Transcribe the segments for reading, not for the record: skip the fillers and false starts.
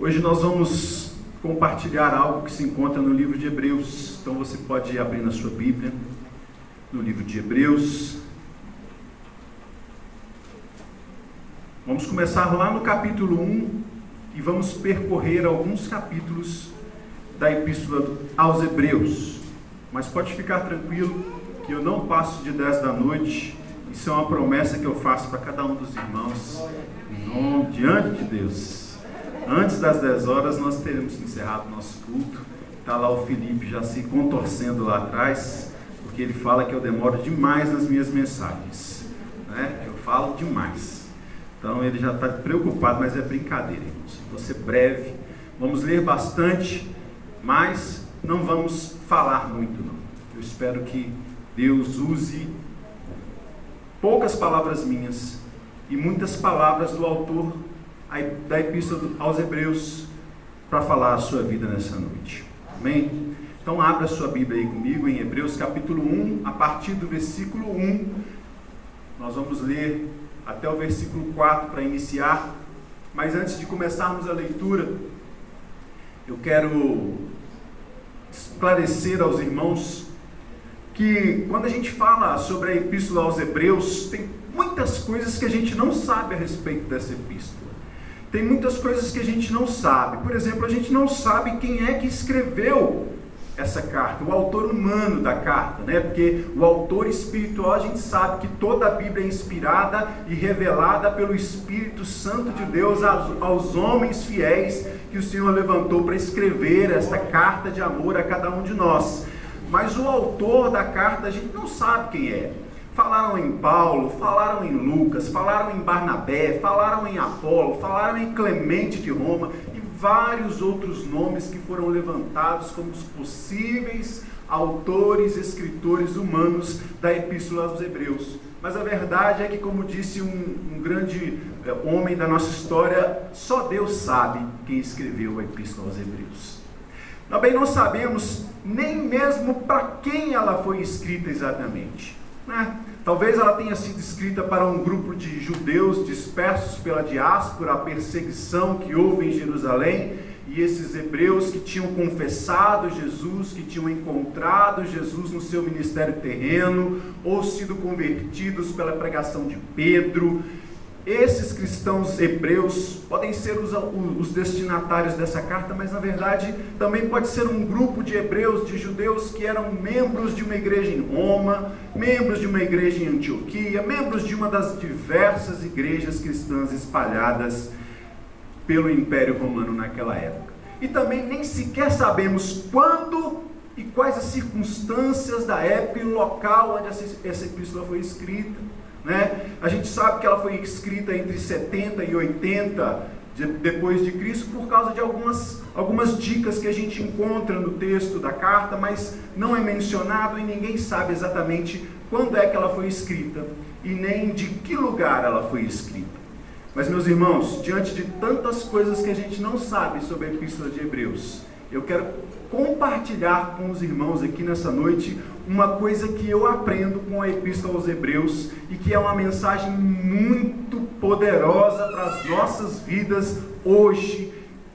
Hoje nós vamos compartilhar algo que se encontra no livro de Hebreus. Então você pode abrir na sua Bíblia, no livro de Hebreus. Vamos começar lá no capítulo 1 e vamos percorrer alguns capítulos da Epístola aos Hebreus. Mas pode ficar tranquilo que eu não passo de 10 da noite. Isso é uma promessa que eu faço para cada um dos irmãos, diante de Deus. Antes das 10 horas nós teremos encerrado nosso culto. Está lá o Felipe já se contorcendo lá atrás, porque ele fala que eu demoro demais nas minhas mensagens, né? Eu falo demais. Então ele já está preocupado, mas é brincadeira, irmãos. Vou ser breve, vamos ler bastante, mas não vamos falar muito não. Eu espero que Deus use poucas palavras minhas e muitas palavras do autor da Epístola aos Hebreus para falar a sua vida nessa noite. Amém? Então abra a sua Bíblia aí comigo em Hebreus capítulo 1, a partir do versículo 1. Nós vamos ler até o versículo 4 para iniciar. Mas antes de começarmos a leitura, eu quero esclarecer aos irmãos que quando a gente fala sobre a Epístola aos Hebreus, tem muitas coisas que a gente não sabe a respeito dessa epístola. Tem muitas coisas que a gente não sabe. Por exemplo, a gente não sabe quem é que escreveu essa carta, o autor humano da carta, né? Porque o autor espiritual, a gente sabe que toda a Bíblia é inspirada e revelada pelo Espírito Santo de Deus aos homens fiéis que o Senhor levantou para escrever esta carta de amor a cada um de nós. Mas o autor da carta a gente não sabe quem é. Falaram em Paulo, falaram em Lucas, falaram em Barnabé, falaram em Apolo, falaram em Clemente de Roma e vários outros nomes que foram levantados como os possíveis autores, escritores humanos da Epístola aos Hebreus. Mas a verdade é que, como disse um grande homem da nossa história, só Deus sabe quem escreveu a Epístola aos Hebreus. Também não sabemos nem mesmo para quem ela foi escrita exatamente, né? Talvez ela tenha sido escrita para um grupo de judeus dispersos pela diáspora, a perseguição que houve em Jerusalém, e esses hebreus que tinham confessado Jesus, que tinham encontrado Jesus no seu ministério terreno, ou sido convertidos pela pregação de Pedro. Esses cristãos hebreus podem ser os destinatários dessa carta, mas na verdade também pode ser um grupo de hebreus, de judeus que eram membros de uma igreja em Roma, membros de uma igreja em Antioquia, membros de uma das diversas igrejas cristãs espalhadas pelo Império Romano naquela época. E também nem sequer sabemos quando e quais as circunstâncias da época e o local onde essa epístola foi escrita, né? A gente sabe que ela foi escrita entre 70 e 80 depois de Cristo por causa de algumas dicas que a gente encontra no texto da carta, mas não é mencionado e ninguém sabe exatamente quando é que ela foi escrita e nem de que lugar ela foi escrita. Mas, meus irmãos, diante de tantas coisas que a gente não sabe sobre a Epístola de Hebreus, eu quero compartilhar com os irmãos aqui nessa noite uma coisa que eu aprendo com a Epístola aos Hebreus e que é uma mensagem muito poderosa para as nossas vidas hoje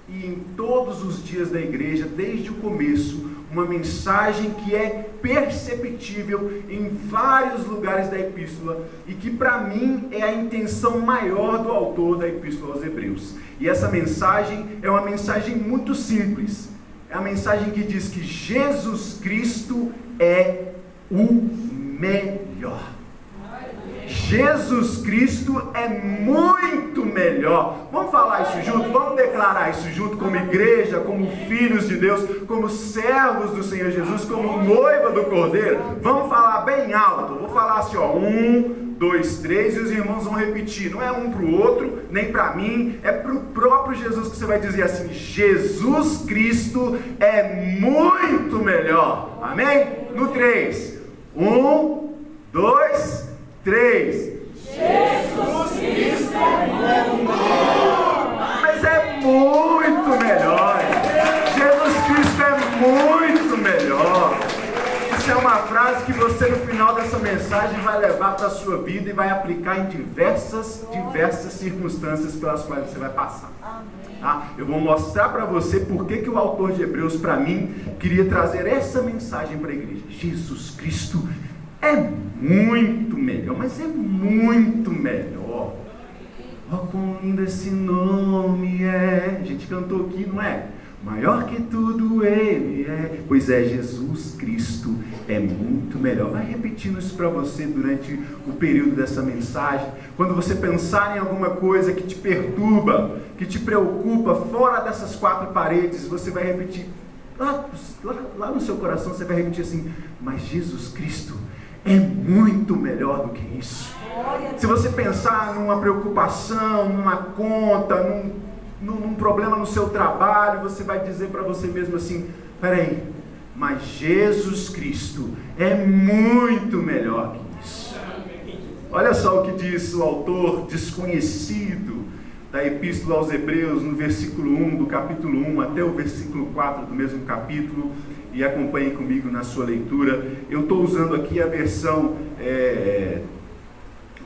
e em todos os dias da igreja, desde o começo. Uma mensagem que é perceptível em vários lugares da epístola e que para mim é a intenção maior do autor da Epístola aos Hebreus. E essa mensagem é uma mensagem muito simples. É a mensagem que diz que Jesus Cristo é o melhor. Jesus Cristo é muito melhor. Vamos falar isso junto? Vamos declarar isso junto como igreja, como filhos de Deus, como servos do Senhor Jesus, como noiva do Cordeiro? Vamos falar bem alto. Vou falar assim, ó, 1, 2, 3, e os irmãos vão repetir. Não é um para o outro, nem para mim, é para o próprio Jesus que você vai dizer assim: Jesus Cristo é muito melhor. Amém? No 3. 1, 2, 3. Jesus Cristo é muito melhor. Mas é muito melhor. Jesus Cristo é muito melhor. Isso é uma frase que você no final dessa mensagem vai levar para a sua vida e vai aplicar em diversas circunstâncias pelas quais você vai passar. Tá? Eu vou mostrar para você por que o autor de Hebreus, para mim, queria trazer essa mensagem para a igreja. Jesus Cristo é muito melhor, mas é muito melhor. Oh, quão lindo esse nome é. A gente cantou aqui, não é? Maior que tudo Ele é. Pois é, Jesus Cristo é muito melhor. Vai repetindo isso para você durante o período dessa mensagem. Quando você pensar em alguma coisa que te perturba, que te preocupa, fora dessas quatro paredes, você vai repetir. Lá no seu coração você vai repetir assim: mas Jesus Cristo é muito melhor do que isso. Se você pensar numa preocupação, numa conta, num problema no seu trabalho, você vai dizer para você mesmo assim: peraí, mas Jesus Cristo é muito melhor que isso. Olha só o que diz o autor desconhecido da Epístola aos Hebreus, no versículo 1 do capítulo 1 até o versículo 4 do mesmo capítulo, e acompanhe comigo na sua leitura. Eu estou usando aqui a versão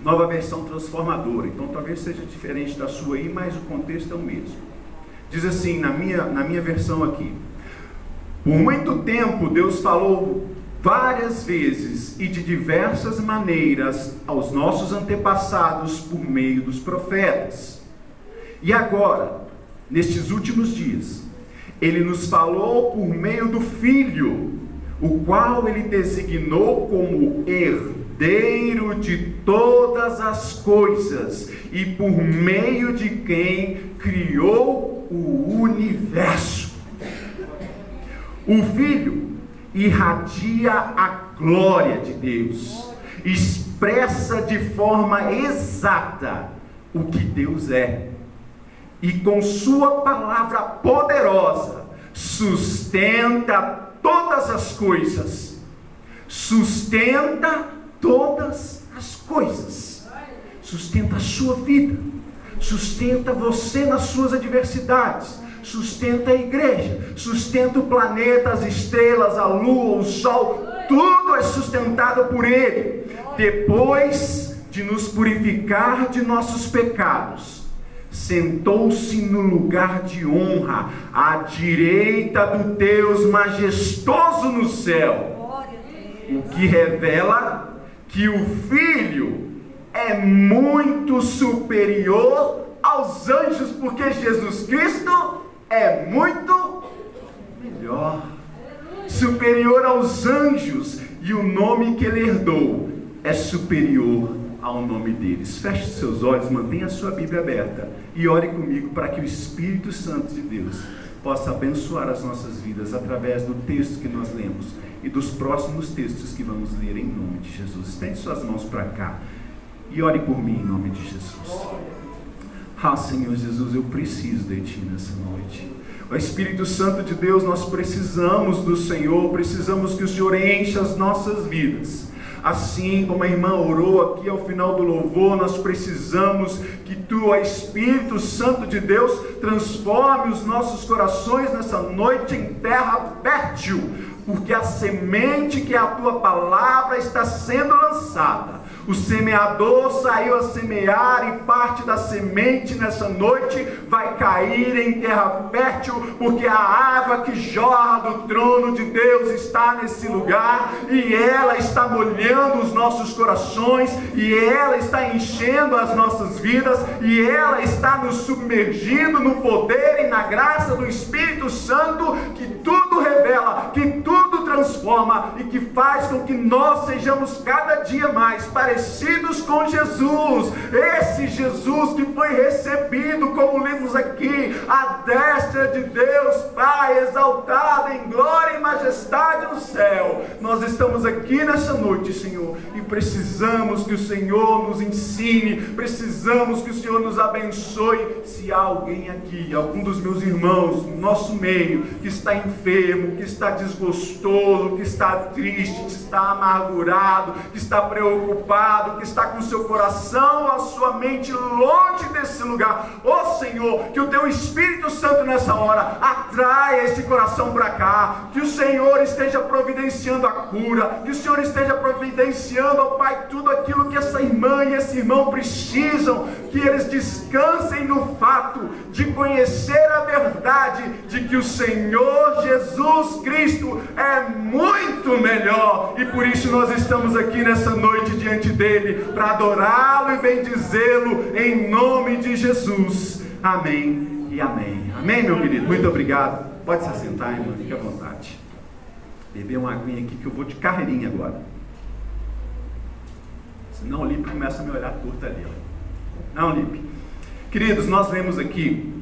Nova Versão Transformadora, então talvez seja diferente da sua aí, mas o contexto é o mesmo. Diz assim, na minha versão aqui: por muito tempo Deus falou várias vezes e de diversas maneiras aos nossos antepassados por meio dos profetas. E agora, nestes últimos dias, Ele nos falou por meio do Filho, o qual Ele designou como herdeiro de todas as coisas e por meio de quem criou o universo. O Filho irradia a glória de Deus, expressa de forma exata o que Deus é, e com sua palavra poderosa sustenta todas as coisas. Sustenta todas as coisas. Sustenta a sua vida. Sustenta você nas suas adversidades. Sustenta a igreja. Sustenta o planeta, as estrelas, a lua, o sol. Tudo é sustentado por Ele. Depois de nos purificar de nossos pecados, sentou-se no lugar de honra, à direita do Deus majestoso no céu, o que revela que o Filho é muito superior aos anjos, porque Jesus Cristo é muito melhor, superior aos anjos, e o nome que Ele herdou é superior ao nome deles. Feche seus olhos, mantenha a sua Bíblia aberta e ore comigo para que o Espírito Santo de Deus possa abençoar as nossas vidas através do texto que nós lemos e dos próximos textos que vamos ler, em nome de Jesus. Estende suas mãos para cá e ore por mim em nome de Jesus. Ah, Senhor Jesus, eu preciso de Ti nessa noite. Ó Espírito Santo de Deus, nós precisamos do Senhor, precisamos que o Senhor encha as nossas vidas. Assim como a irmã orou aqui ao final do louvor, nós precisamos que Tu, ó Espírito Santo de Deus, transforme os nossos corações nessa noite em terra fértil, porque a semente que é a Tua palavra está sendo lançada. O semeador saiu a semear e parte da semente nessa noite vai cair em terra fértil, porque a água que jorra do trono de Deus está nesse lugar, e ela está molhando os nossos corações, e ela está enchendo as nossas vidas, e ela está nos submergindo no poder e na graça do Espírito Santo, que tudo revela, que tudo transforma e que faz com que nós sejamos cada dia mais parecidos com Jesus, esse Jesus que foi recebido, como lemos aqui, à destra de Deus Pai, exaltado em glória e majestade no céu. Nós estamos aqui nessa noite, Senhor, e precisamos que o Senhor nos ensine, precisamos que o Senhor nos abençoe. Se há alguém aqui, algum dos meus irmãos, no nosso meio, que está enfermo, que está desgostoso, ansioso, que está triste, que está amargurado, que está preocupado, que está com seu coração, a sua mente longe desse lugar. Ó Senhor, que o Teu Espírito Santo nessa hora atraia esse coração para cá, que o Senhor esteja providenciando a cura, que o Senhor esteja providenciando, ó Pai, tudo aquilo que essa irmã e esse irmão precisam, que eles descansem no fato de conhecer a verdade de que o Senhor Jesus Cristo é muito melhor, e por isso nós estamos aqui nessa noite diante dele, para adorá-lo e bendizê-lo em nome de Jesus. Amém e amém. Amém, meu querido, muito obrigado. Pode se assentar, irmão, fique à vontade. Beber uma aguinha aqui que eu vou de carreirinha agora, senão o Lipe começa a me olhar torto ali, ó. Não, Lipe. Queridos, nós lemos aqui,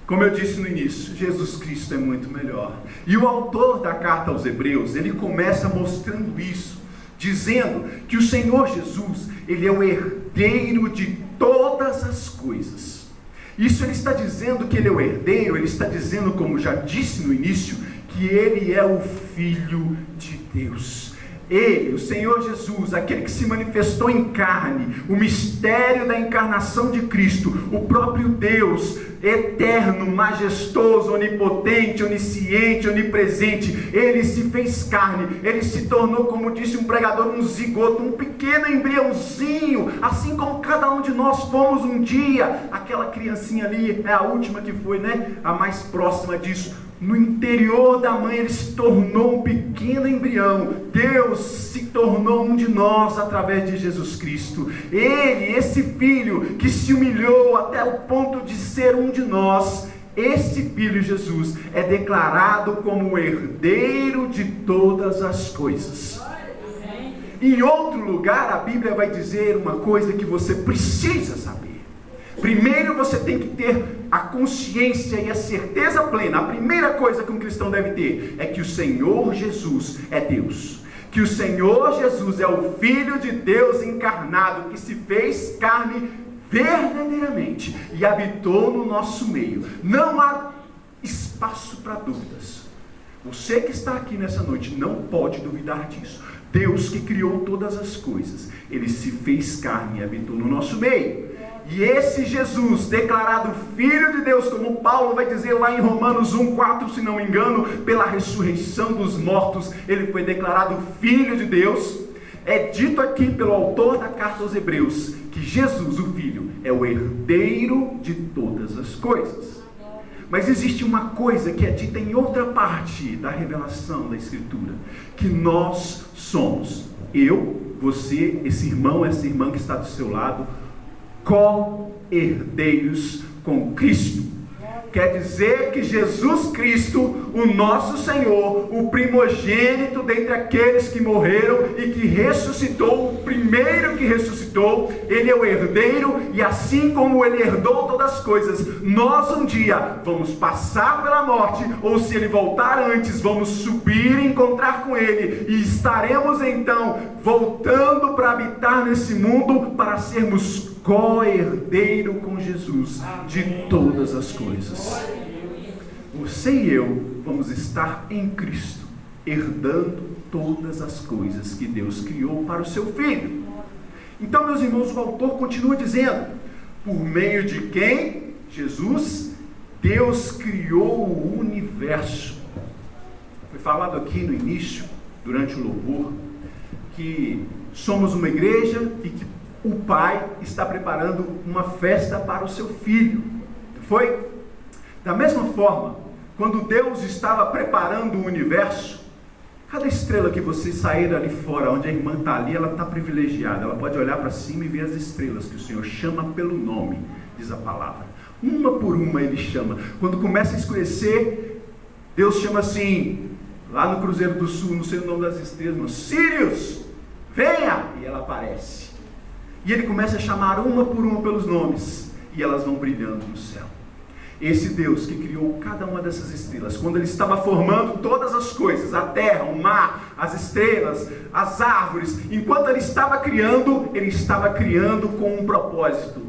como eu disse no início, Jesus Cristo é muito melhor. E o autor da carta aos Hebreus, ele começa mostrando isso, dizendo que o Senhor Jesus, ele é o herdeiro de todas as coisas. Isso ele está dizendo que ele é o herdeiro, ele está dizendo, como já disse no início, que ele é o Filho de Deus. Ele, o Senhor Jesus, aquele que se manifestou em carne, o mistério da encarnação de Cristo, o próprio Deus, eterno, majestoso, onipotente, onisciente, onipresente, ele se fez carne, ele se tornou, como disse um pregador, um zigoto, um pequeno embriãozinho, assim como cada um de nós fomos um dia. Aquela criancinha ali é a última que foi, né? A mais próxima disso. No interior da mãe ele se tornou um pequeno embrião. Deus se tornou um de nós através de Jesus Cristo. Ele, esse Filho que se humilhou até o ponto de ser um de nós, esse Filho Jesus é declarado como o herdeiro de todas as coisas. Em outro lugar a Bíblia vai dizer uma coisa que você precisa saber. Primeiro você tem que ter a consciência e a certeza plena. A primeira coisa que um cristão deve ter é que o Senhor Jesus é Deus, que o Senhor Jesus é o Filho de Deus encarnado, que se fez carne verdadeiramente e habitou no nosso meio. Não há espaço para dúvidas. Você que está aqui nessa noite não pode duvidar disso. Deus que criou todas as coisas, ele se fez carne e habitou no nosso meio. E esse Jesus, declarado Filho de Deus, como Paulo vai dizer lá em Romanos 1,4, se não me engano, pela ressurreição dos mortos, ele foi declarado Filho de Deus. É dito aqui pelo autor da carta aos Hebreus, que Jesus, o Filho, é o herdeiro de todas as coisas. Mas existe uma coisa que é dita em outra parte da revelação da Escritura, que nós somos, eu, você, esse irmão, essa irmã que está do seu lado, co-herdeiros com Cristo. Quer dizer que Jesus Cristo, o nosso Senhor, o primogênito dentre aqueles que morreram e que ressuscitou, o primeiro que ressuscitou, ele é o herdeiro, e assim como ele herdou todas as coisas, nós um dia vamos passar pela morte, ou se ele voltar antes, vamos subir e encontrar com ele, e estaremos então voltando para habitar nesse mundo, para sermos co-herdeiro com Jesus de todas as coisas. Você e eu vamos estar em Cristo, herdando todas as coisas que Deus criou para o seu Filho. Então, meus irmãos, o autor continua dizendo: por meio de quem? Jesus, Deus criou o universo. Foi falado aqui no início, durante o louvor, que somos uma igreja e que o Pai está preparando uma festa para o seu Filho. Foi? Da mesma forma, quando Deus estava preparando o universo, cada estrela que você sair ali fora, onde a irmã está ali, ela está privilegiada. Ela pode olhar para cima e ver as estrelas que o Senhor chama pelo nome, diz a palavra. Uma por uma ele chama. Quando começa a escurecer, Deus chama assim, lá no Cruzeiro do Sul, não sei o nome das estrelas, mas Sírios, venha! E ela aparece. E ele começa a chamar uma por uma pelos nomes, e elas vão brilhando no céu. Esse Deus que criou cada uma dessas estrelas, quando ele estava formando todas as coisas, a terra, o mar, as estrelas, as árvores, enquanto ele estava criando com um propósito: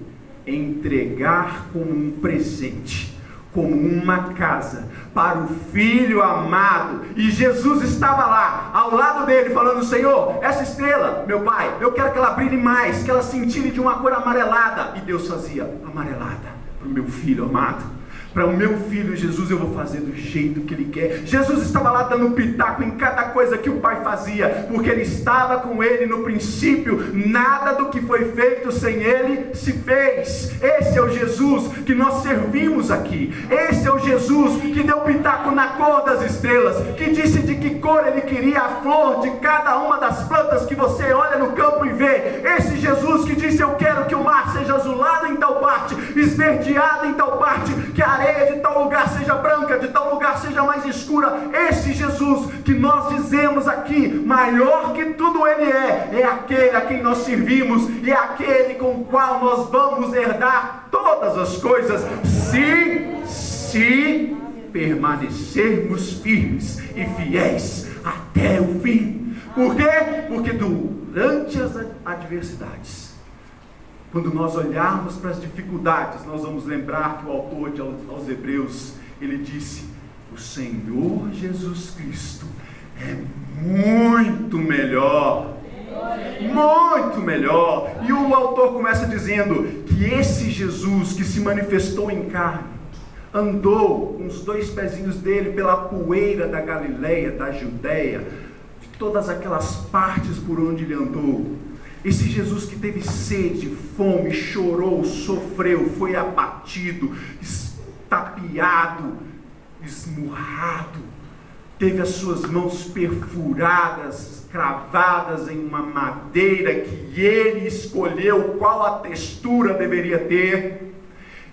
entregar como um presente, como uma casa, para o Filho amado. E Jesus estava lá, ao lado dele, falando: Senhor, essa estrela, meu Pai, eu quero que ela brilhe mais, que ela cintile de uma cor amarelada. E Deus fazia amarelada para o meu Filho amado. Para o meu filho Jesus eu vou fazer do jeito que Ele quer. Jesus estava lá dando pitaco em cada coisa que o Pai fazia, porque Ele estava com Ele no princípio. Nada do que foi feito sem Ele se fez. Esse é o Jesus que nós servimos aqui. Esse é o Jesus que deu pitaco na cor das estrelas, que disse de que cor Ele queria a flor de cada uma das plantas que você olha no campo e vê. Esse Jesus que disse: eu quero que o mar seja azulado em tal parte, esverdeado em tal parte, que a areia de tal lugar seja branca, de tal lugar seja mais escura. Esse Jesus que nós dizemos aqui, maior que tudo Ele é aquele a quem nós servimos, e é aquele com o qual nós vamos herdar todas as coisas, se permanecermos firmes e fiéis até o fim. Por quê? Porque durante as adversidades, quando nós olharmos para as dificuldades, nós vamos lembrar que o autor aos Hebreus, ele disse: o Senhor Jesus Cristo é muito melhor. Muito melhor. E o autor começa dizendo que esse Jesus que se manifestou em carne, andou com os 2 pezinhos dele pela poeira da Galileia, da Judeia, de todas aquelas partes por onde ele andou. Esse Jesus que teve sede, fome, chorou, sofreu, foi abatido, estapeado, esmurrado, teve as suas mãos perfuradas, cravadas em uma madeira que ele escolheu qual a textura deveria ter.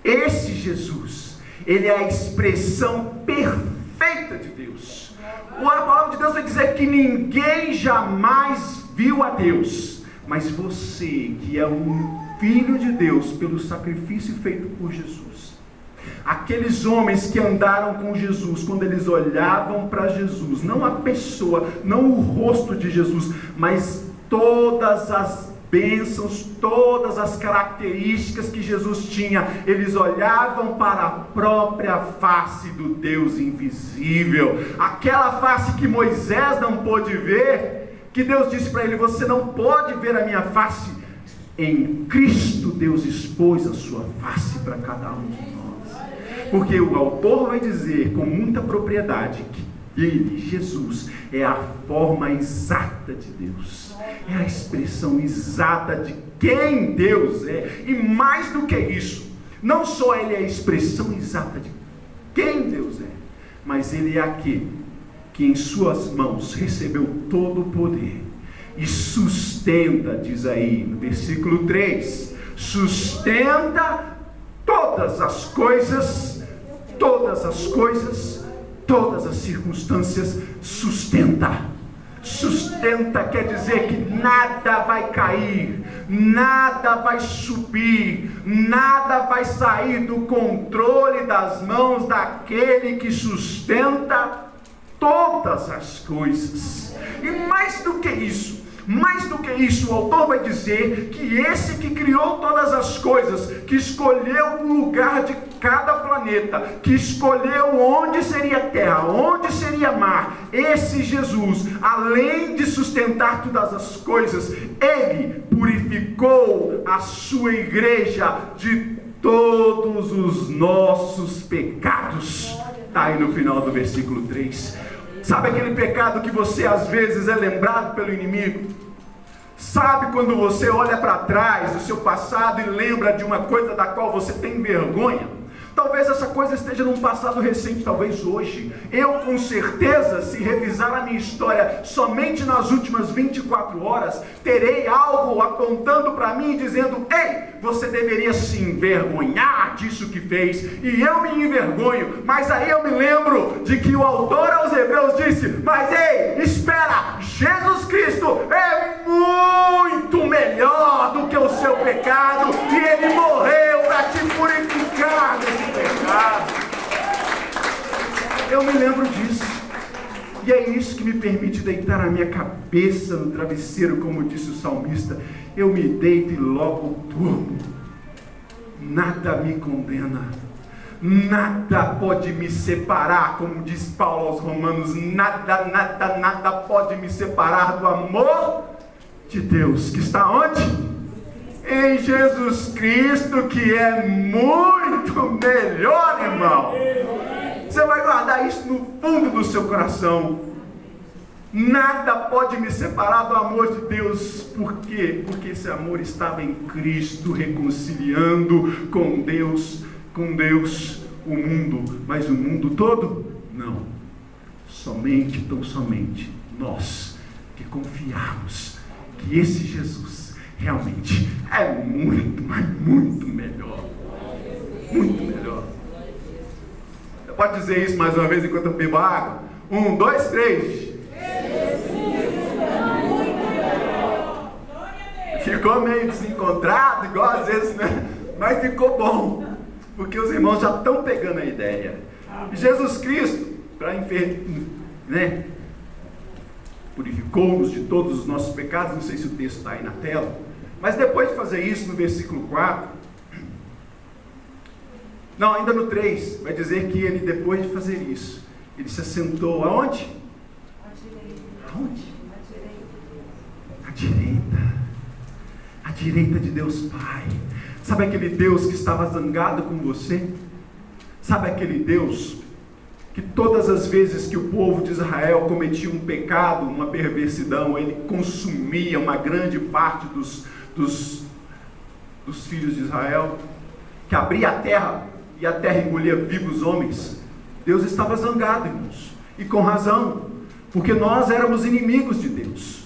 Esse Jesus, ele é a expressão perfeita de Deus. A palavra de Deus vai dizer que ninguém jamais viu a Deus, mas você, que é um filho de Deus pelo sacrifício feito por Jesus, aqueles homens que andaram com Jesus, quando eles olhavam para Jesus, não a pessoa, não o rosto de Jesus, mas todas as bênçãos, todas as características que Jesus tinha, eles olhavam para a própria face do Deus invisível, aquela face que Moisés não pôde ver, que Deus disse para ele: você não pode ver a minha face. Em Cristo Deus expôs a sua face para cada um de nós, porque o autor vai dizer com muita propriedade que Ele, Jesus, é a forma exata de Deus, é a expressão exata de quem Deus é. E mais do que isso, não só Ele é a expressão exata de quem Deus é, mas Ele é aquele que em suas mãos recebeu todo o poder e sustenta, diz aí no versículo 3, sustenta todas as coisas, todas as circunstâncias, sustenta. Sustenta quer dizer que nada vai cair, nada vai subir, nada vai sair do controle das mãos daquele que sustenta todas as coisas. E mais do que isso, o autor vai dizer que esse que criou todas as coisas, que escolheu o lugar de cada planeta, que escolheu onde seria terra, onde seria mar, esse Jesus, além de sustentar todas as coisas, Ele purificou a sua igreja de todos os nossos pecados. Está aí no final do versículo 3. Sabe aquele pecado que você às vezes é lembrado pelo inimigo? Sabe quando você olha para trás do seu passado e lembra de uma coisa da qual você tem vergonha? Talvez essa coisa esteja num passado recente, talvez hoje. Eu, com certeza, se revisar a minha história somente nas últimas 24 horas, terei algo apontando para mim, dizendo: ei, você deveria se envergonhar disso que fez. E eu me envergonho, mas aí eu me lembro de que o autor aos Hebreus disse: mas ei, espera, Jesus Cristo é muito melhor do que o seu pecado, e Ele morreu para te purificar desse pecado. Eu me lembro disso, e é isso que me permite deitar a minha cabeça no travesseiro, como disse o salmista: eu me deito e logo durmo. Nada me condena, Nada pode me separar, como diz Paulo aos Romanos, nada pode me separar do amor de Deus, que está onde? Em Jesus Cristo, que é muito melhor, irmão. Você vai guardar isso no fundo do seu coração. Nada pode me separar do amor de Deus. Por quê? Porque esse amor estava em Cristo, reconciliando com Deus, o mundo. Mas o mundo todo? Não. Somente, tão somente, nós que confiamos que esse Jesus realmente é muito, mas muito melhor. Muito melhor. Você pode dizer isso mais uma vez enquanto eu bebo água? 1, 2, 3. Ficou meio desencontrado, igual às vezes, né? Mas ficou bom, porque os irmãos já estão pegando a ideia. Jesus Cristo, para purificou-nos de todos os nossos pecados. Não sei se o texto está aí na tela, mas depois de fazer isso, no versículo 4, não, ainda no 3, vai dizer que ele, depois de fazer isso, ele se assentou aonde? Aonde? À direita. À direita de Deus Pai. Sabe aquele Deus que estava zangado com você? Sabe aquele Deus que todas as vezes que o povo de Israel cometia um pecado, uma perversidão, ele consumia uma grande parte dos filhos de Israel, que abria a terra e a terra engolia vivos homens? Deus estava zangado, irmãos, e com razão, porque nós éramos inimigos de Deus.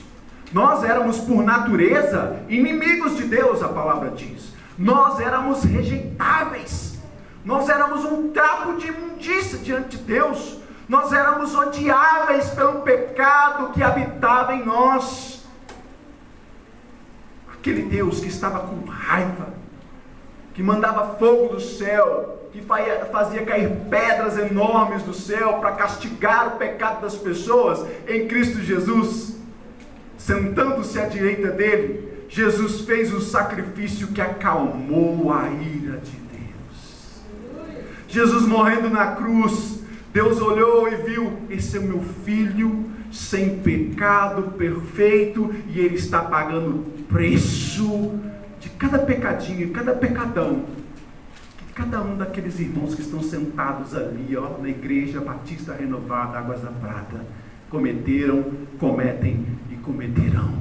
Nós éramos por natureza inimigos de Deus, a palavra diz. Nós éramos rejeitáveis. Nós éramos um trapo de imundícia diante de Deus. Nós éramos odiáveis pelo pecado que habitava em nós. Aquele Deus que estava com raiva, que mandava fogo do céu, que fazia cair pedras enormes do céu para castigar o pecado das pessoas, em Cristo Jesus, sentando-se à direita dele, Jesus fez o sacrifício que acalmou a ira de Deus. Jesus morrendo na cruz, Deus olhou e viu: esse é o meu filho, sem pecado, perfeito, e ele está pagando o preço de cada pecadinho, cada pecadão, que cada um daqueles irmãos que estão sentados ali, na Igreja Batista Renovada, Águas da Prata, cometeram, cometem e cometerão.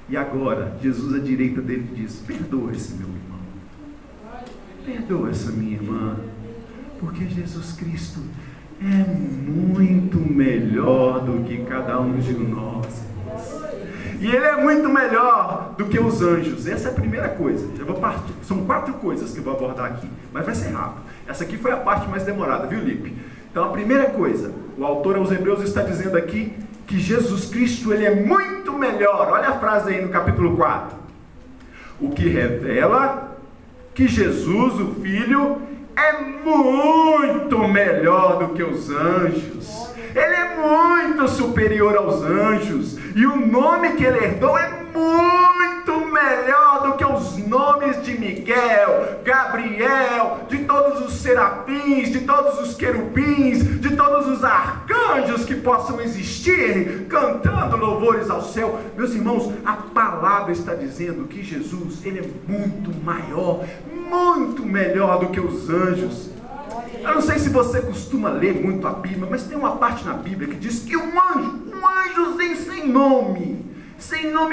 E agora, Jesus à direita dele diz: perdoa esse meu irmão, perdoa essa minha irmã, porque Jesus Cristo é muito melhor do que cada um de nós. E ele é muito melhor do que os anjos. Essa é a primeira coisa. Já vou partir. São 4 coisas que eu vou abordar aqui, mas vai ser rápido. Essa aqui foi a parte mais demorada, viu, Lipe? Então, a primeira coisa, o autor aos Hebreus está dizendo aqui que Jesus Cristo, ele é muito melhor. Olha a frase aí no capítulo 4. O que revela que Jesus, o Filho, é muito melhor do que os anjos. Ele é muito superior aos anjos. E o nome que ele herdou é muito melhor do que os nomes de Miguel, Gabriel, de todos os serafins, de todos os querubins, de todos os arcanjos que possam existir, cantando louvores ao céu. Meus irmãos, a palavra está dizendo que Jesus, ele é muito maior, muito melhor do que os anjos. Eu não sei se você costuma ler muito a Bíblia, mas tem uma parte na Bíblia que diz que um anjozinho sem nome,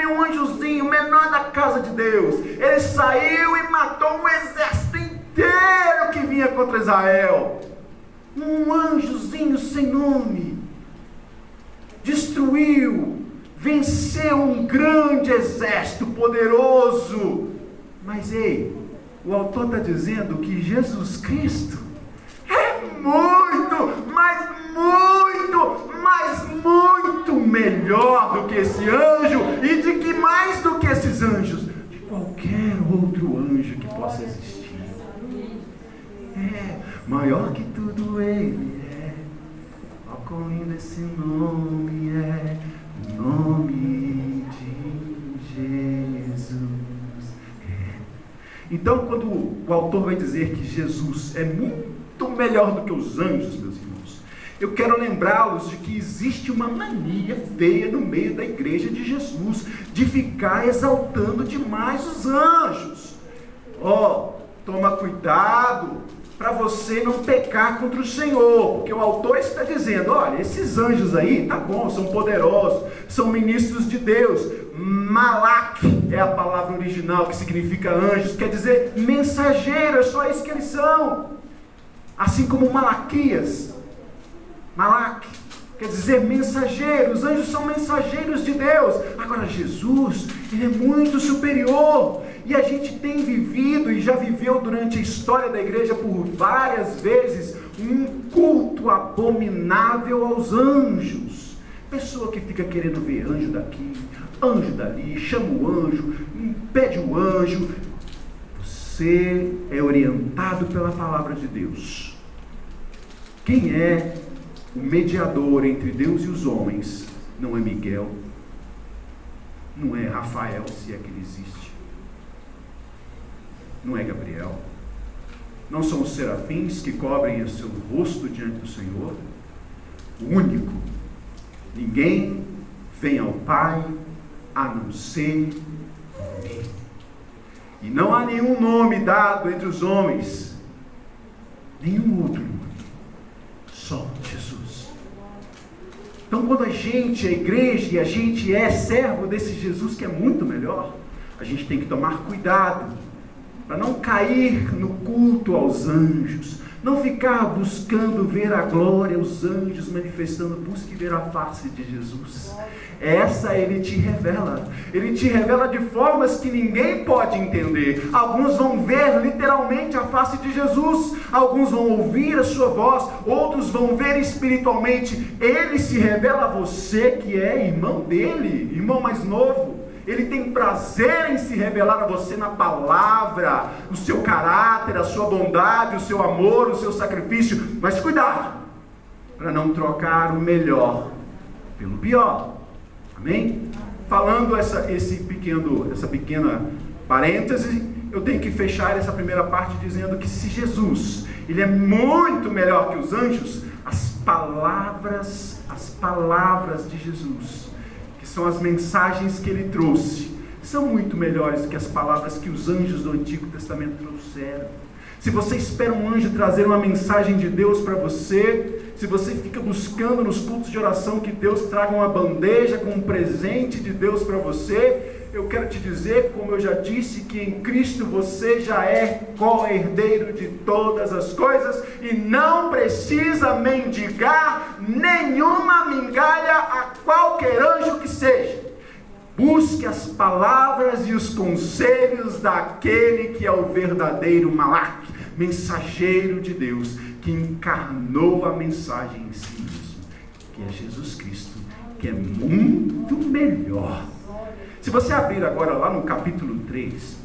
um anjozinho menor da casa de Deus, ele saiu e matou um exército inteiro que vinha contra Israel. Um anjozinho sem nome destruiu, venceu um grande exército poderoso. Mas ei, o autor está dizendo que Jesus Cristo é muito, mas muito melhor do que esse anjo, e de que mais do que esses anjos, de qualquer outro anjo que possa existir. É maior que tudo ele é. Ó, quão lindo esse nome é, o nome de Jesus. Então, quando o autor vai dizer que Jesus é muito melhor do que os anjos, meus irmãos, eu quero lembrá-los de que existe uma mania feia no meio da igreja de Jesus, de ficar exaltando demais os anjos. Toma cuidado para você não pecar contra o Senhor, porque o autor está dizendo, olha, esses anjos aí, tá bom, são poderosos, são ministros de Deus. Malak é a palavra original que significa anjos, quer dizer mensageiro, é só isso que eles são. Assim como Malaquias, Malak quer dizer mensageiro, os anjos são mensageiros de Deus. Agora Jesus, ele é muito superior, e a gente tem vivido e já viveu durante a história da igreja por várias vezes um culto abominável aos anjos. Pessoa que fica querendo ver anjo daqui, anjo dali, chama o anjo, pede o anjo. Você é orientado pela palavra de Deus. Quem é o mediador entre Deus e os homens? Não é Miguel, não é Rafael, se é que ele existe, não é Gabriel, não são os serafins que cobrem o seu rosto diante do Senhor. O único, ninguém vem ao Pai a não ser mim. E não há nenhum nome dado entre os homens, nenhum outro nome, só Jesus. Então, quando a gente, a igreja, e a gente é servo desse Jesus que é muito melhor, a gente tem que tomar cuidado para não cair no culto aos anjos, não ficar buscando ver a glória, os anjos manifestando. Busque ver a face de Jesus. Essa ele te revela de formas que ninguém pode entender. Alguns vão ver literalmente a face de Jesus, alguns vão ouvir a sua voz, outros vão ver espiritualmente. Ele se revela a você que é irmão dele, irmão mais novo. Ele tem prazer em se revelar a você na palavra, o seu caráter, a sua bondade, o seu amor, o seu sacrifício. Mas cuidado, para não trocar o melhor pelo pior. Amém? Falando essa pequena parêntese, eu tenho que fechar essa primeira parte dizendo que se Jesus, ele é muito melhor que os anjos, as palavras de Jesus, que são as mensagens que ele trouxe, são muito melhores do que as palavras que os anjos do Antigo Testamento trouxeram. Se você espera um anjo trazer uma mensagem de Deus para você, se você fica buscando nos cultos de oração que Deus traga uma bandeja com um presente de Deus para você, eu quero te dizer, como eu já disse, que em Cristo você já é co-herdeiro de todas as coisas e não precisa mendigar nenhuma migalha a qualquer anjo que seja. Busque as palavras e os conselhos daquele que é o verdadeiro Malak, mensageiro de Deus, que encarnou a mensagem em si mesmo, que é Jesus Cristo, que é muito melhor. Se você abrir agora lá no capítulo 3,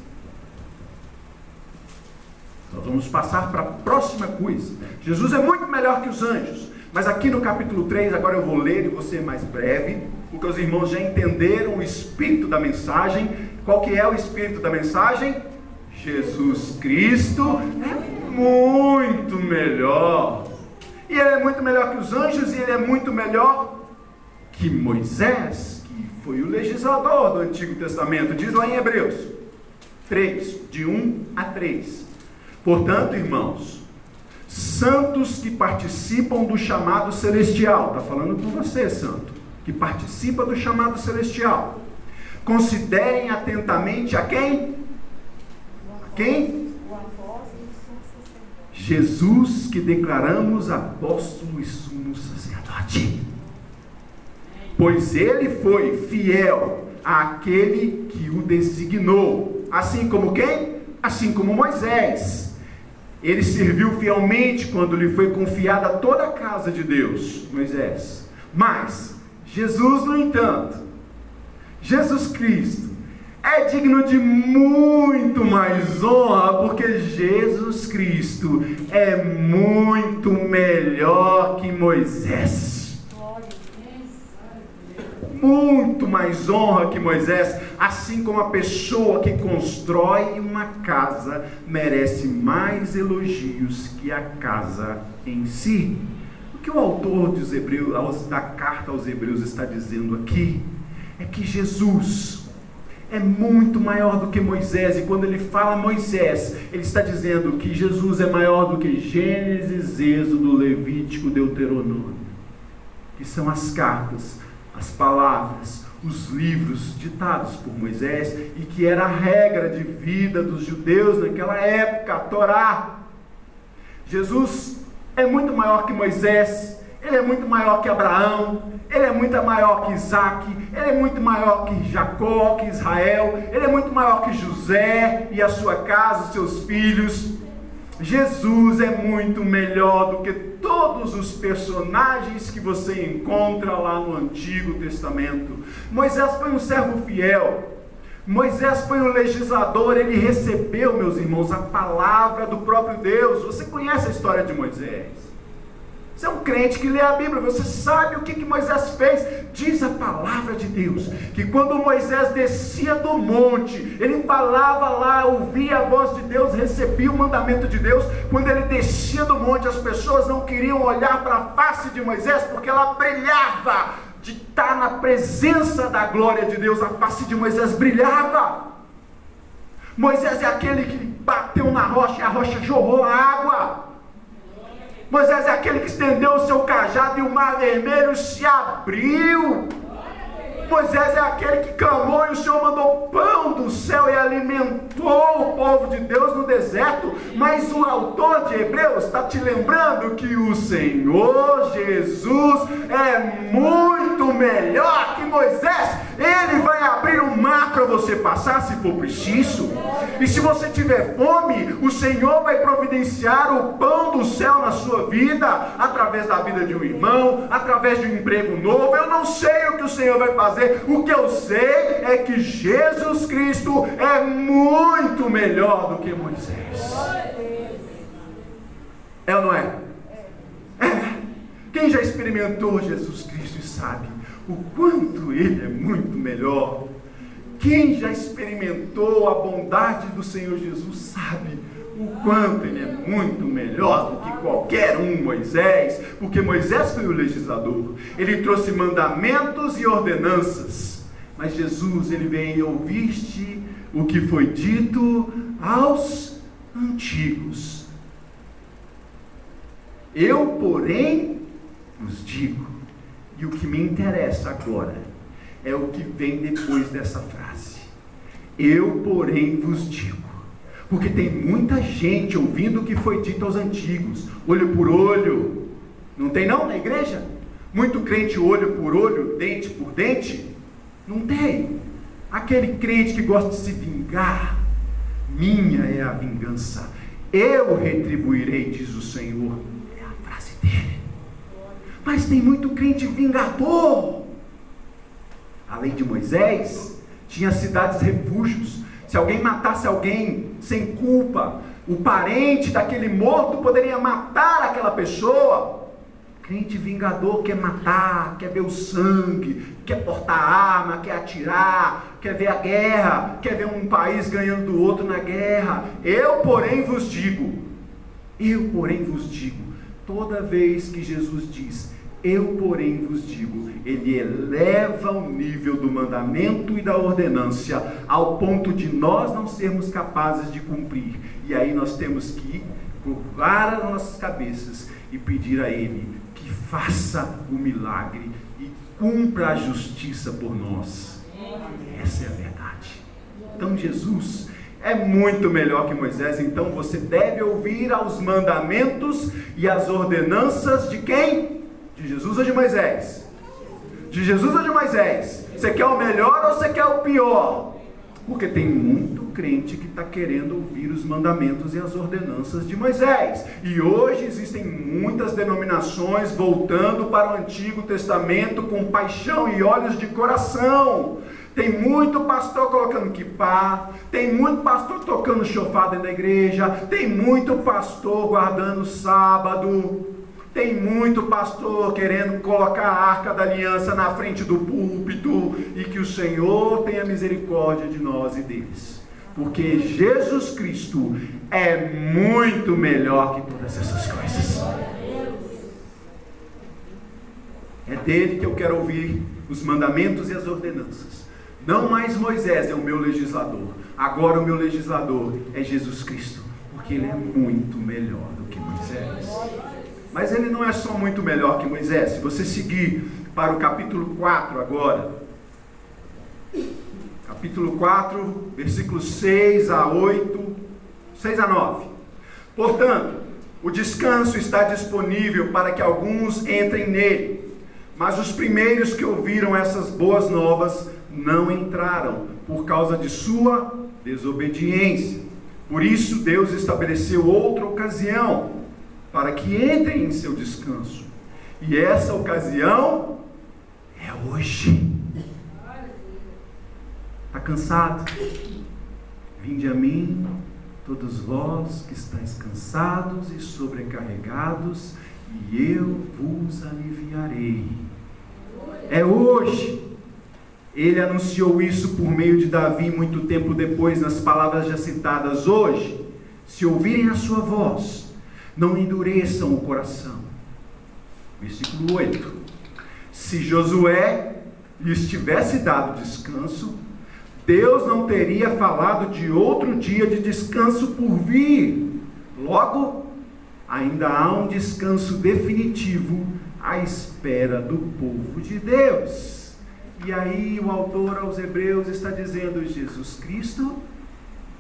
nós vamos passar para a próxima coisa. Jesus é muito melhor que os anjos, mas aqui no capítulo 3, agora eu vou ler e vou ser mais breve, porque os irmãos já entenderam o espírito da mensagem. Qual que é o espírito da mensagem? Jesus Cristo é muito melhor, e ele é muito melhor que os anjos, e ele é muito melhor que Moisés, que foi o legislador do Antigo Testamento. Diz lá em Hebreus 3, de 1 a 3: portanto, irmãos, santos que participam do chamado celestial, está falando com você, santo, que participa do chamado celestial, considerem atentamente a quem? A quem? Jesus, que declaramos apóstolo e sumo sacerdote, pois ele foi fiel àquele que o designou, assim como quem? Assim como Moisés. Ele serviu fielmente quando lhe foi confiada toda a casa de Deus, Moisés. Mas Jesus, no entanto, Jesus Cristo, é digno de muito mais honra, porque Jesus Cristo é muito melhor que Moisés. muito mais honra que Moisés, assim como a pessoa que constrói uma casa merece mais elogios que a casa em si. O que o autor dos Hebreus, da carta aos Hebreus está dizendo aqui é que Jesus é muito maior do que Moisés, e quando ele fala Moisés, ele está dizendo que Jesus é maior do que Gênesis, Êxodo, Levítico, Deuteronômio, que são as cartas, as palavras, os livros ditados por Moisés, e que era a regra de vida dos judeus naquela época, a Torá. Jesus é muito maior que Moisés, ele é muito maior que Abraão, ele é muito maior que Isaac, ele é muito maior que Jacó, que Israel, ele é muito maior que José e a sua casa, os seus filhos. Jesus é muito melhor do que todos os personagens que você encontra lá no Antigo Testamento. Moisés foi um servo fiel, Moisés foi um legislador, ele recebeu, meus irmãos, a palavra do próprio Deus. Você conhece a história de Moisés? Você é um crente que lê a Bíblia, você sabe o que Moisés fez. Diz a palavra de Deus, que quando Moisés descia do monte, ele falava lá, ouvia a voz de Deus, recebia o mandamento de Deus. Quando ele descia do monte, as pessoas não queriam olhar para a face de Moisés, porque ela brilhava de estar na presença da glória de Deus. A face de Moisés brilhava. Moisés é aquele que bateu na rocha e a rocha jorrou a água. Moisés é aquele que estendeu o seu cajado e o mar vermelho se abriu. Moisés é aquele que clamou e o Senhor mandou pão do céu e alimentou o povo de Deus no deserto. Mas o autor de Hebreus está te lembrando que o Senhor Jesus é muito melhor que Moisés. Ele vai abrir o mar para você passar se for preciso. E se você tiver fome, o Senhor vai providenciar o pão do céu na sua vida, através da vida de um irmão, através de um emprego novo. Eu não sei o que o Senhor vai fazer. O que eu sei é que Jesus Cristo é muito melhor do que Moisés. É ou não é? É. Quem já experimentou Jesus Cristo e sabe o quanto Ele é muito melhor. Quem já experimentou a bondade do Senhor Jesus sabe o quanto Ele é muito melhor do que qualquer um Moisés, porque Moisés foi o legislador, ele trouxe mandamentos e ordenanças, mas Jesus, ele veio: ouviste o que foi dito aos antigos, eu, porém, vos digo. E o que me interessa agora é o que vem depois dessa frase: eu, porém, vos digo. Porque tem muita gente ouvindo o que foi dito aos antigos, olho por olho. Não tem não na igreja? Muito crente olho por olho, dente por dente? Não tem. Aquele crente que gosta de se vingar: minha é a vingança, eu retribuirei, diz o Senhor. É a frase dele. Mas tem muito crente vingador. Além de Moisés, tinha cidades refúgios. Se alguém matasse alguém sem culpa, o parente daquele morto poderia matar aquela pessoa. Crente vingador quer matar, quer ver o sangue, quer portar arma, quer atirar, quer ver a guerra, quer ver um país ganhando do outro na guerra. Eu, porém, vos digo, toda vez que Jesus diz eu, porém, vos digo, ele eleva o nível do mandamento e da ordenância ao ponto de nós não sermos capazes de cumprir. E aí nós temos que curvar as nossas cabeças e pedir a Ele que faça o milagre e cumpra a justiça por nós. Essa é a verdade. Então Jesus é muito melhor que Moisés. Então você deve ouvir aos mandamentos e às ordenanças de quem? De Jesus ou de Moisés? De Jesus ou de Moisés? Você quer o melhor ou você quer o pior? Porque tem muito crente que está querendo ouvir os mandamentos e as ordenanças de Moisés. E hoje existem muitas denominações voltando para o Antigo Testamento com paixão e olhos de coração. Tem muito pastor colocando quipá, tem muito pastor tocando chofar dentro da igreja, tem muito pastor guardando o sábado. Tem muito pastor querendo colocar a Arca da Aliança na frente do púlpito, e que o Senhor tenha misericórdia de nós e deles. Porque Jesus Cristo é muito melhor que todas essas coisas. É dele que eu quero ouvir os mandamentos e as ordenanças. Não mais Moisés é o meu legislador. Agora o meu legislador é Jesus Cristo. Porque ele é muito melhor do que Moisés. Mas ele não é só muito melhor que Moisés. Se você seguir para o capítulo 4 agora. Capítulo 4, versículos 6 a 8, 6 a 9. Portanto, o descanso está disponível para que alguns entrem nele. Mas os primeiros que ouviram essas boas novas não entraram, por causa de sua desobediência. Por isso Deus estabeleceu outra ocasião, para que entrem em seu descanso. E essa ocasião é hoje. Está cansado? Vinde a mim, todos vós que estáis cansados e sobrecarregados, e eu vos aliviarei. É hoje. Ele anunciou isso por meio de Davi muito tempo depois, nas palavras já citadas hoje. Se ouvirem a sua voz, não endureçam o coração. Versículo 8. Se Josué lhes tivesse dado descanso, Deus não teria falado de outro dia de descanso por vir. Logo, ainda há um descanso definitivo à espera do povo de Deus. E aí o autor aos Hebreus está dizendo: Jesus Cristo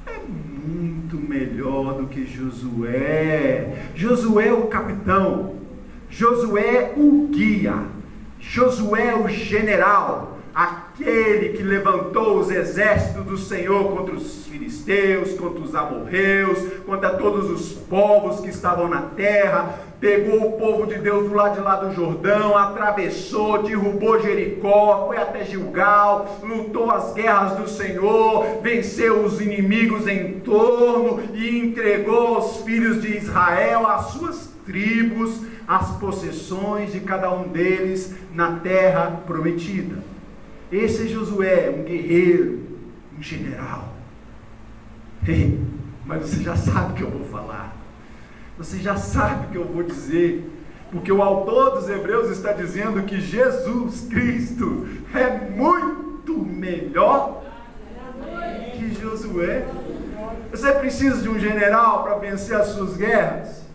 é muito melhor do que Josué. Josué o capitão, Josué o guia, Josué o general, aquele que levantou os exércitos do Senhor contra os filisteus, contra os amorreus, contra todos os povos que estavam na terra. Pegou o povo de Deus do lado de lá do Jordão, atravessou, derrubou Jericó, foi até Gilgal, lutou as guerras do Senhor, venceu os inimigos em torno e entregou aos filhos de Israel as suas tribos, as possessões de cada um deles na terra prometida. Esse é Josué, um guerreiro, um general. Mas você já sabe o que eu vou falar. Você já sabe o que eu vou dizer. Porque o autor dos Hebreus está dizendo que Jesus Cristo é muito melhor que Josué. Você precisa de um general para vencer as suas guerras?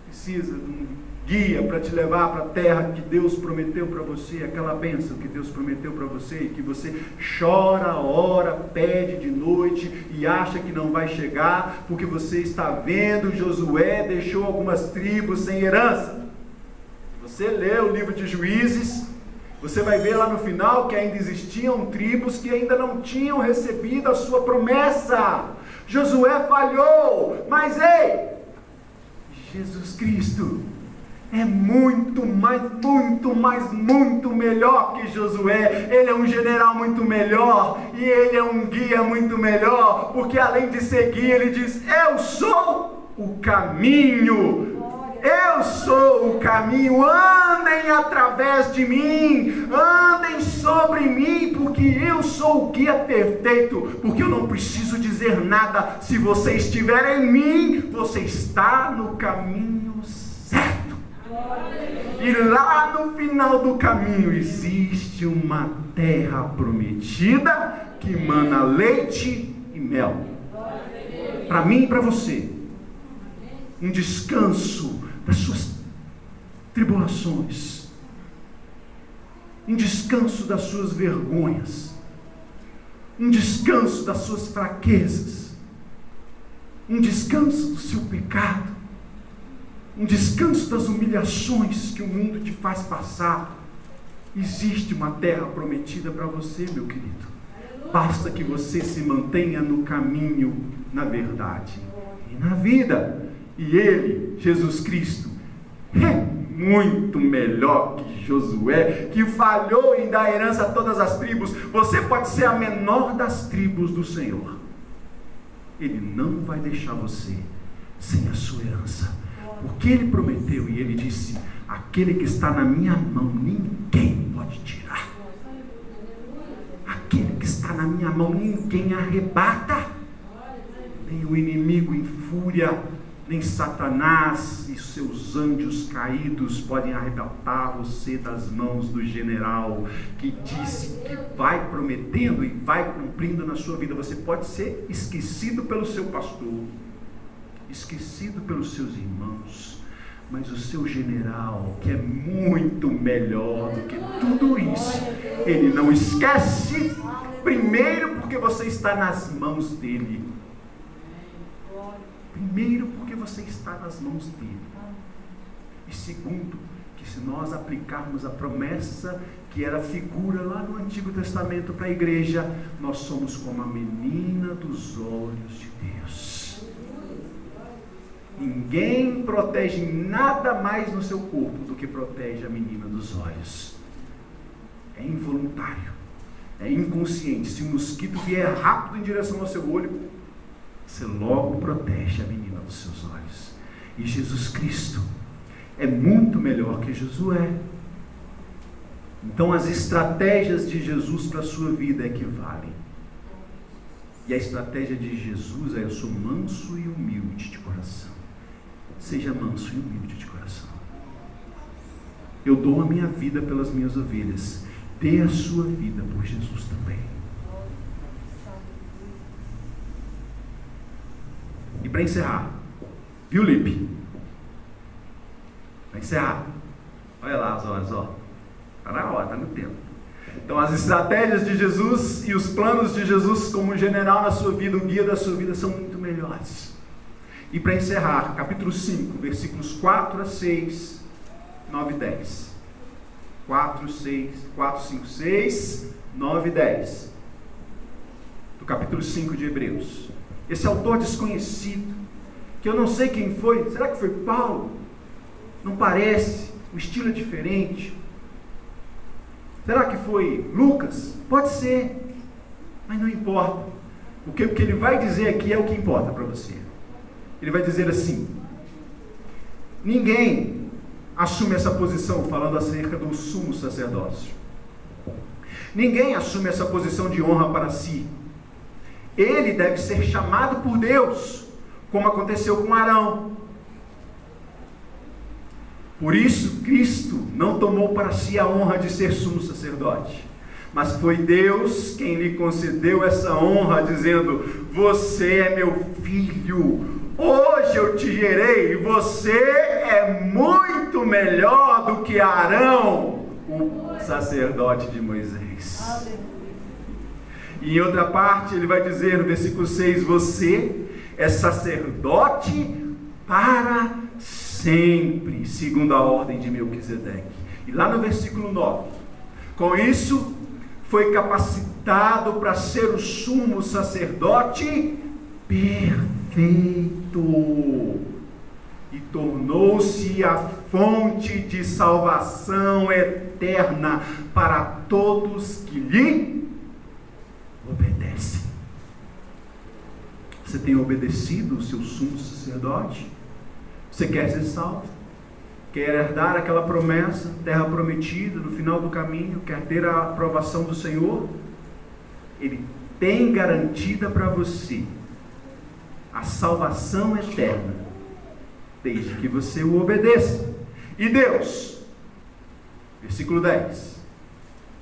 Precisa de um guia para te levar para a terra que Deus prometeu para você, aquela bênção que Deus prometeu para você, e que você chora, ora, pede de noite e acha que não vai chegar, porque você está vendo Josué deixou algumas tribos sem herança. Você lê o livro de Juízes, você vai ver lá no final que ainda existiam tribos que ainda não tinham recebido a sua promessa. Josué falhou, mas ei, Jesus Cristo é muito melhor que Josué. Ele é um general muito melhor, e ele é um guia muito melhor, porque além de seguir, ele diz: eu sou o caminho. Eu sou o caminho, andem através de mim, andem sobre mim, porque eu sou o guia perfeito, porque eu não preciso dizer nada. Se você estiver em mim, você está no caminho certo. E lá no final do caminho existe uma terra prometida que mana leite e mel. Para mim e para você, um descanso das suas tribulações, um descanso das suas vergonhas, um descanso das suas fraquezas, um descanso do seu pecado, um descanso das humilhações que o mundo te faz passar. Existe uma terra prometida para você, meu querido. Basta que você se mantenha no caminho, na verdade e na vida. E ele, Jesus Cristo, é muito melhor que Josué, que falhou em dar herança a todas as tribos. Você pode ser a menor das tribos do Senhor, ele não vai deixar você sem a sua herança, porque ele prometeu, e ele disse: Aquele que está na minha mão, ninguém pode tirar. Aquele que está na minha mão, ninguém arrebata. Nem o inimigo em fúria, nem Satanás e seus anjos caídos podem arrebatar você das mãos do general que disse que vai prometendo e vai cumprindo na sua vida. Você pode ser esquecido pelo seu pastor, esquecido pelos seus irmãos, mas o seu general, que é muito melhor do que tudo isso, ele não esquece. Primeiro porque você está nas mãos dele. Primeiro porque você está nas mãos dele. E segundo, que se nós aplicarmos a promessa que era figura lá no Antigo Testamento para a igreja, nós somos como a menina dos olhos de Deus. Ninguém protege nada mais no seu corpo do que protege a menina dos olhos. É involuntário, é inconsciente. Se um mosquito vier rápido em direção ao seu olho, você logo protege a menina dos seus olhos. E Jesus Cristo é muito melhor que Josué. Então as estratégias de Jesus para a sua vida equivalem. E a estratégia de Jesus é: eu sou manso e humilde de coração. Seja manso e humilde de coração. Eu dou a minha vida pelas minhas ovelhas. Dê a sua vida por Jesus também. E para encerrar, viu, Lipe? Para encerrar, olha lá as horas, ó. Está na hora, está no tempo. Então, as estratégias de Jesus e os planos de Jesus como general na sua vida, o guia da sua vida, são muito melhores. E para encerrar, capítulo 5, versículos 4 a 6, 9 e 10. 4, 5, 6, 9 e 10. Do capítulo 5 de Hebreus. Esse autor desconhecido, que eu não sei quem foi. Será que foi Paulo? Não parece, o estilo é diferente. Será que foi Lucas? Pode ser, mas não importa. O que ele vai dizer aqui é o que importa para você. Ele vai dizer assim: ninguém assume essa posição, falando acerca do sumo sacerdócio. Ninguém assume essa posição de honra para si. Ele deve ser chamado por Deus, como aconteceu com Arão. Por isso, Cristo não tomou para si a honra de ser sumo sacerdote, mas foi Deus quem lhe concedeu essa honra, dizendo: você é meu filho, hoje eu te gerei, e você é muito melhor do que Arão, o sacerdote de Moisés. E em outra parte ele vai dizer no versículo 6, você é sacerdote para sempre, segundo a ordem de Melquisedeque. E lá no versículo 9, com isso foi capacitado para ser o sumo sacerdote perfeito, e tornou-se a fonte de salvação eterna para todos que lhe obedecem. Você tem obedecido o seu sumo sacerdote? Você quer ser salvo? Quer herdar aquela promessa, terra prometida, no final do caminho? Quer ter a aprovação do Senhor? Ele tem garantida para você a salvação eterna, desde que você o obedeça. E Deus, versículo 10,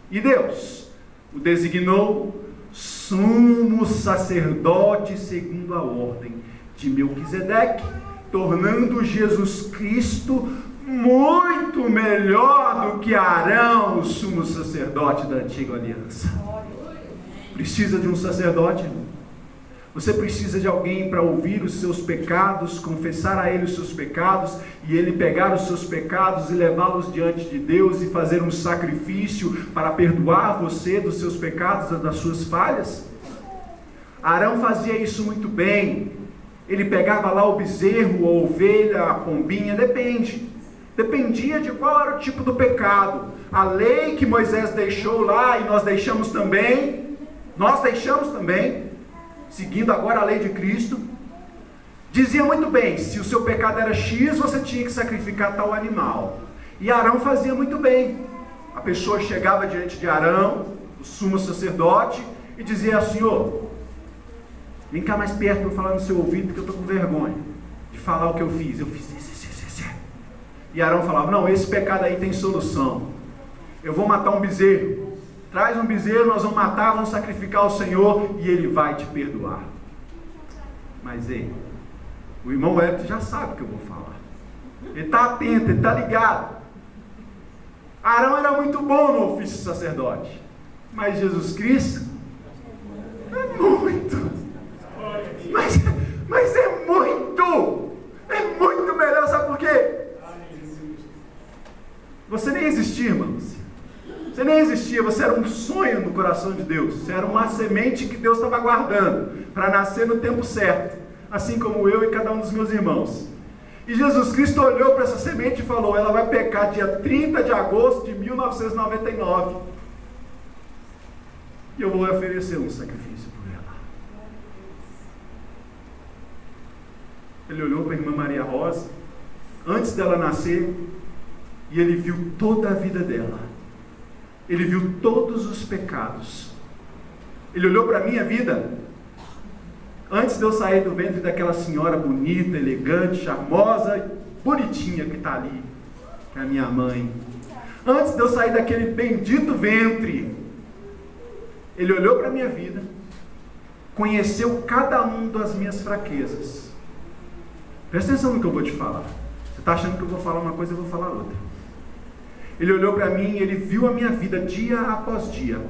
e Deus o designou sumo sacerdote segundo a ordem de Melquisedeque, tornando Jesus Cristo muito melhor do que Arão, o sumo sacerdote da antiga aliança. Precisa de um sacerdote, irmão? Você precisa de alguém para ouvir os seus pecados, confessar a ele os seus pecados, e ele pegar os seus pecados e levá-los diante de Deus e fazer um sacrifício para perdoar você dos seus pecados e das suas falhas? Arão fazia isso muito bem. Ele pegava lá o bezerro, a ovelha, a pombinha, dependia de qual era o tipo do pecado. A lei que Moisés deixou lá, e nós deixamos também, seguindo agora a lei de Cristo, dizia muito bem: se o seu pecado era X, você tinha que sacrificar tal animal. E Arão fazia muito bem. A pessoa chegava diante de Arão, o sumo sacerdote, e dizia: Senhor, vem cá mais perto para eu falar no seu ouvido, porque eu estou com vergonha de falar o que eu fiz. Eu fiz isso. E Arão falava: não, esse pecado aí tem solução. Eu vou matar um bezerro. Traz um bezerro, nós vamos matar, vamos sacrificar ao Senhor e Ele vai te perdoar. Mas ei, o irmão Wellington já sabe o que eu vou falar. Ele está atento, ele está ligado. Arão era muito bom no ofício de sacerdote, mas Jesus Cristo é muito. Mas é muito melhor, sabe por quê? Você nem existia, irmãos. Você nem existia, você era um sonho no coração de Deus. Você era uma semente que Deus estava guardando para nascer no tempo certo, assim como eu e cada um dos meus irmãos. E Jesus Cristo olhou para essa semente e falou: ela vai pecar dia 30 de agosto de 1999. E eu vou oferecer um sacrifício por ela. Ele olhou para a irmã Maria Rosa, antes dela nascer, e ele viu toda a vida dela. Ele viu todos os pecados. Ele olhou para a minha vida, antes de eu sair do ventre daquela senhora bonita, elegante, charmosa, bonitinha que está ali, que é a minha mãe. Antes de eu sair daquele bendito ventre, Ele olhou para a minha vida, conheceu cada uma das minhas fraquezas. Presta atenção no que eu vou te falar. Você está achando que eu vou falar uma coisa, eu vou falar outra. Ele olhou para mim e Ele viu a minha vida dia após dia.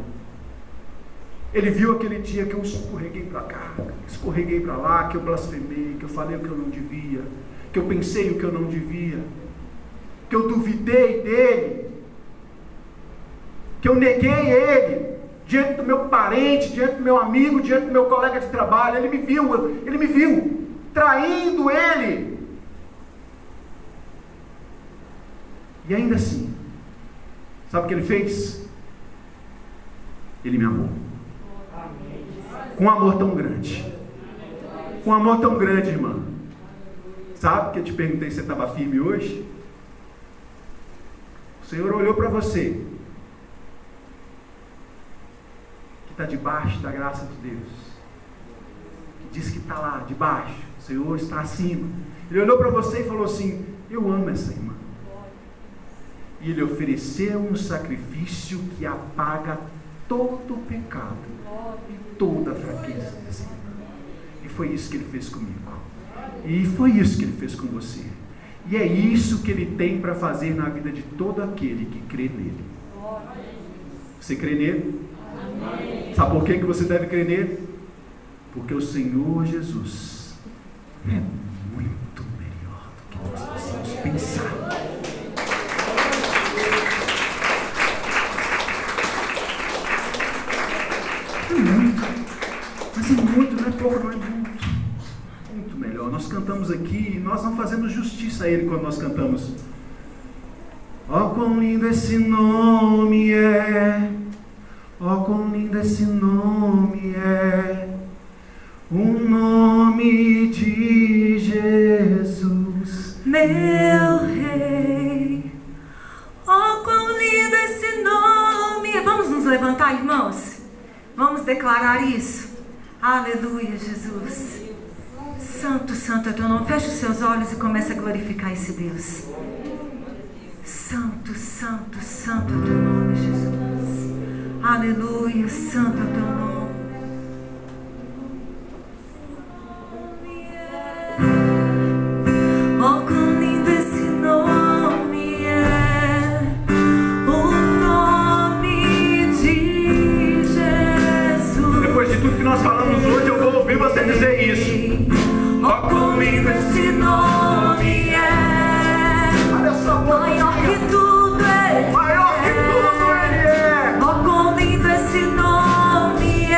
Ele viu aquele dia que eu escorreguei para cá, escorreguei para lá, que eu blasfemei, que eu falei o que eu não devia, que eu pensei o que eu não devia, que eu duvidei dele, que eu neguei ele diante do meu parente, diante do meu amigo, diante do meu colega de trabalho. Ele me viu traindo ele. E ainda assim, sabe o que ele fez? Ele me amou. Com um amor tão grande. Com um amor tão grande, irmã. Sabe que eu te perguntei se você estava firme hoje? O Senhor olhou para você, que está debaixo da graça de Deus, que diz que está lá debaixo, o Senhor está acima. Ele olhou para você e falou assim: eu amo essa irmã. E Ele ofereceu um sacrifício que apaga todo o pecado e toda a fraqueza dessa irmã. E foi isso que Ele fez comigo. E foi isso que Ele fez com você. E é isso que Ele tem para fazer na vida de todo aquele que crê nele. Você crê nele? Amém. Sabe por que você deve crer nele? Porque o Senhor Jesus é muito melhor do que nós possamos pensar. Mas é muito, não é pouco, não é muito. Muito melhor. Nós cantamos aqui e nós não fazemos justiça a Ele quando nós cantamos. Oh, quão lindo esse nome é. Oh, quão lindo esse nome é. O nome de Jesus, meu Rei. Oh, quão lindo esse nome. Vamos nos levantar, irmãos? Vamos declarar isso. Aleluia, Jesus. Santo, santo é teu nome. Feche os seus olhos e comece a glorificar esse Deus. Santo, santo, santo é teu nome, Jesus. Aleluia, santo é teu nome. Oh, quão lindo esse nome é. O nome de Jesus. Depois de tudo que nós falamos hoje, eu vou ouvir você dizer isso. Oh, quão lindo esse nome é. Olha essa boca. Maior que tudo Ele é. Maior que tudo Ele é. Oh, quão lindo esse nome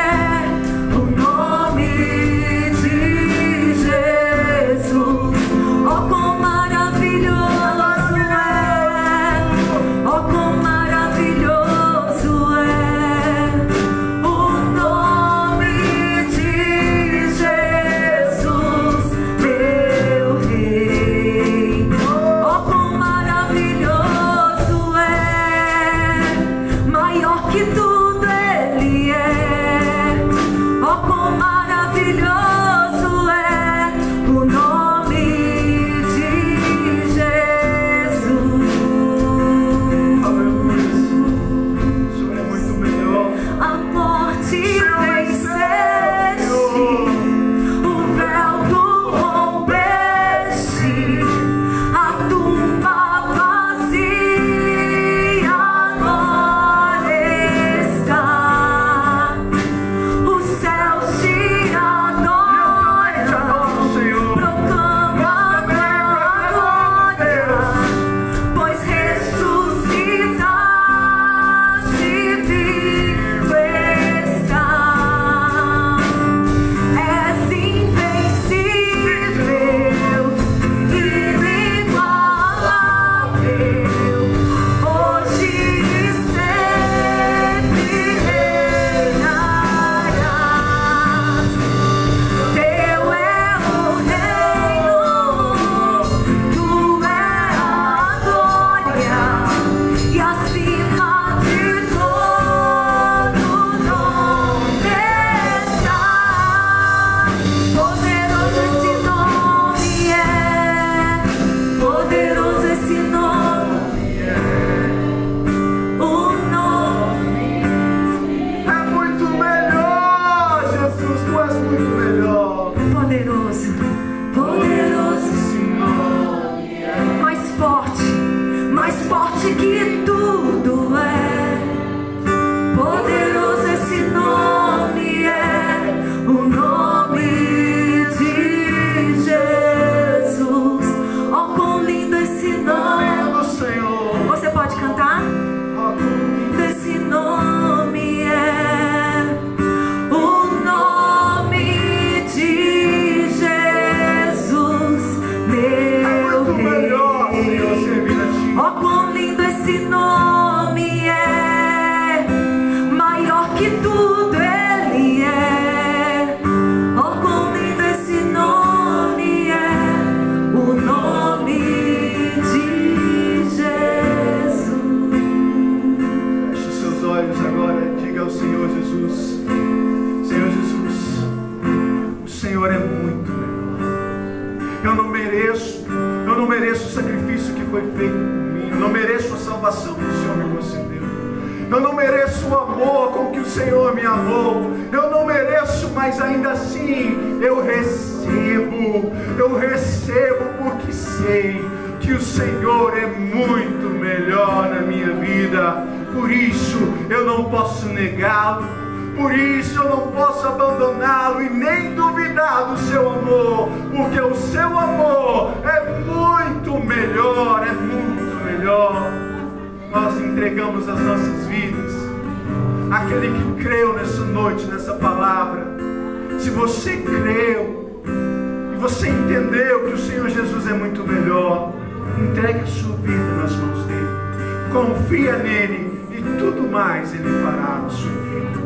foi feito por mim. Eu não mereço a salvação que o Senhor me concedeu. Eu não mereço o amor com que o Senhor me amou. Eu não mereço, mas ainda assim eu recebo porque sei que o Senhor é muito melhor na minha vida. Por isso eu não posso negá-lo, por isso eu não posso abandoná-lo e nem duvidar do seu amor, porque o seu amor é muito melhor, é muito melhor. Nós entregamos as nossas vidas àquele que creu nessa noite, nessa palavra. Se você creu e você entendeu que o Senhor Jesus é muito melhor, entregue a sua vida nas mãos dele, confia nele e tudo mais ele fará na sua vida.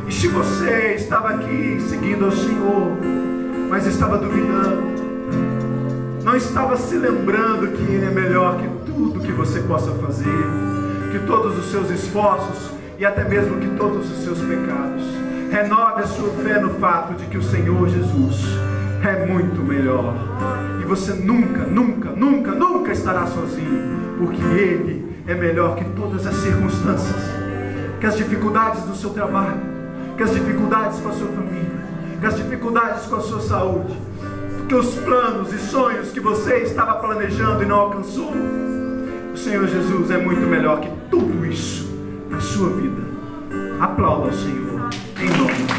E se você estava aqui seguindo ao Senhor, mas estava duvidando, não estava se lembrando que ele é melhor que tudo que você possa fazer, que todos os seus esforços e até mesmo que todos os seus pecados, renove a sua fé no fato de que o Senhor Jesus é muito melhor. E você nunca, nunca, nunca, nunca estará sozinho, porque Ele é melhor que todas as circunstâncias, que as dificuldades do seu trabalho, que as dificuldades com a sua família, que as dificuldades com a sua saúde, que os planos e sonhos que você estava planejando e não alcançou. O Senhor Jesus é muito melhor que tudo isso na sua vida. Aplauda ao Senhor, em nome de Jesus.